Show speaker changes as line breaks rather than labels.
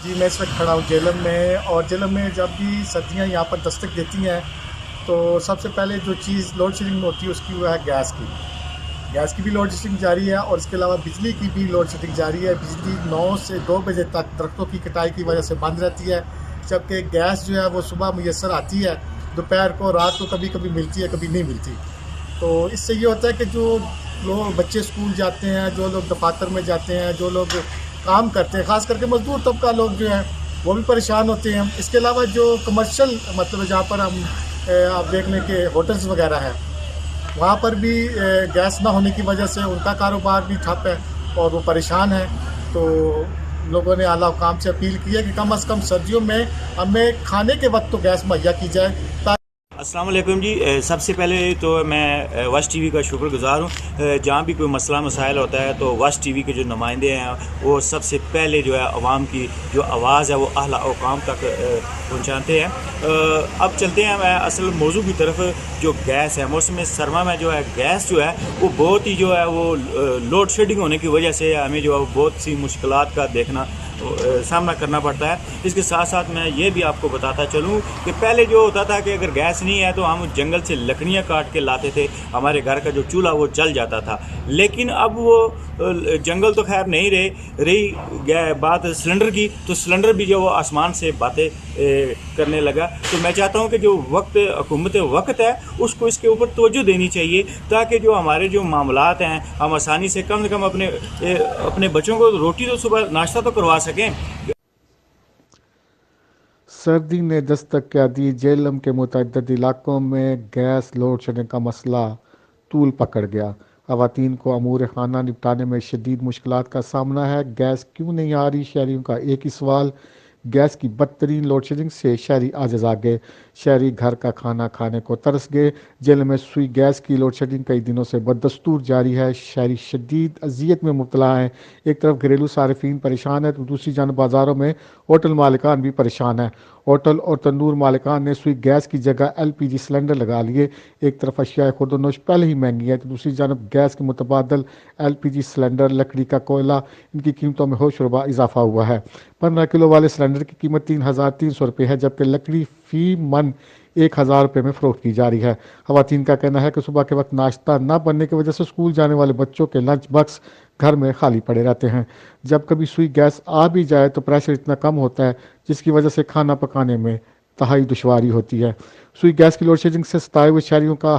جی میں اس وقت کھڑا ہوں جہلم میں، اور جہلم میں جب بھی سردیاں یہاں پر دستک دیتی ہیں تو سب سے پہلے جو چیز لوڈ شیڈنگ ہوتی ہے اس کی وہ ہے گیس کی بھی لوڈ شیڈنگ جاری ہے، اور اس کے علاوہ بجلی کی بھی لوڈ شیڈنگ جاری ہے۔ بجلی 9 سے 2 بجے تک درختوں کی کٹائی کی وجہ سے بند رہتی ہے، جبکہ گیس جو ہے وہ صبح میسر آتی ہے، دوپہر کو، رات کو کبھی کبھی ملتی ہے، کبھی نہیں ملتی۔ تو اس سے یہ ہوتا ہے کہ جو لوگ بچے اسکول جاتے ہیں، جو لوگ دفاتر میں جاتے ہیں، جو لوگ کام کرتے ہیں، خاص کر کے مزدور طبقہ لوگ جو ہیں وہ بھی پریشان ہوتے ہیں۔ اس کے علاوہ جو کمرشل مطلب جہاں پر ہم آپ دیکھ لیں کہ ہوٹلز وغیرہ ہیں، وہاں پر بھی گیس نہ ہونے کی وجہ سے ان کا کاروبار بھی ٹھپ ہے اور وہ پریشان ہیں۔ تو لوگوں نے اعلیٰ حکام سے اپیل کی ہے کہ کم از کم سردیوں میں ہمیں کھانے کے وقت تو گیس مہیا کی جائے تاکہ
السلام علیکم جی۔ سب سے پہلے تو میں وش ٹی وی کا شکر گزار ہوں۔ جہاں بھی کوئی مسئلہ مسائل ہوتا ہے تو وش ٹی وی کے جو نمائندے ہیں وہ سب سے پہلے جو ہے عوام کی جو آواز ہے وہ اعلیٰ حکام تک پہنچاتے ہیں۔ اب چلتے ہیں میں اصل موضوع کی طرف۔ جو گیس ہے، موسم سرما میں جو ہے گیس جو ہے وہ بہت ہی جو ہے وہ لوڈ شیڈنگ ہونے کی وجہ سے ہمیں جو ہے بہت سی مشکلات کا سامنا کرنا پڑتا ہے۔ اس کے ساتھ ساتھ میں یہ بھی آپ کو بتاتا چلوں کہ پہلے جو ہوتا تھا کہ اگر گیس نہیں ہے تو ہم جنگل سے لکڑیاں کاٹ کے لاتے تھے، ہمارے گھر کا جو چولہا وہ جل جاتا تھا۔ لیکن اب وہ جنگل تو خیر نہیں رہی بات سلنڈر کی، تو سلنڈر بھی جو وہ آسمان سے باتیں کرنے لگا۔ تو میں چاہتا ہوں کہ جو حکومت وقت ہے اس کو اس کے اوپر توجہ دینی چاہیے، تاکہ جو ہمارے جو معاملات ہیں ہم آسانی سے کم اپنے بچوں کو روٹی تو صبح ناشتہ تو کروا سکیں۔
سردی نے دستک کیا دی، جہلم کے متعدد علاقوں میں گیس لوڈ شیڈنگ کا مسئلہ طول پکڑ گیا۔ خواتین کو امور خانہ نپٹانے میں شدید مشکلات کا سامنا ہے۔ گیس کیوں نہیں آ رہی؟ شہریوں کا ایک ہی سوال۔ گیس کی بدترین لوڈ شیڈنگ سے شہری عاجز آ گئے، شہری گھر کا کھانا کھانے کو ترس گئے۔ جہلم میں سوئی گیس کی لوڈ شیڈنگ کئی دنوں سے بدستور جاری ہے، شہری شدید اذیت میں مبتلا ہیں۔ ایک طرف گھریلو صارفین پریشان ہیں تو دوسری جانب بازاروں میں ہوٹل مالکان بھی پریشان ہیں۔ ہوٹل اور تندور مالکان نے سوئی گیس کی جگہ ایل پی جی سلنڈر لگا لیے۔ ایک طرف اشیاء خورد و نوش پہلے ہی مہنگی ہے تو دوسری جانب گیس کے متبادل ایل پی جی سلنڈر، لکڑی کا کوئلہ، ان کی قیمتوں میں ہوش ربا اضافہ ہوا ہے۔ 15 کلو والے سلنڈر کی قیمت 3,300 روپے ہے، جبکہ لکڑی فی من 1,000 روپے میں فروخت کی جا رہی ہے۔ خواتین کا کہنا ہے کہ صبح کے وقت ناشتہ نہ بننے کی وجہ سے اسکول جانے والے بچوں کے لنچ باکس گھر میں خالی پڑے رہتے ہیں۔ جب کبھی سوئی گیس آ بھی جائے تو پریشر اتنا کم ہوتا ہے جس کی وجہ سے کھانا پکانے میں انتہائی دشواری ہوتی ہے۔ سوئی گیس کی لوڈ شیڈنگ سے ستائے ہوئے شہریوں کا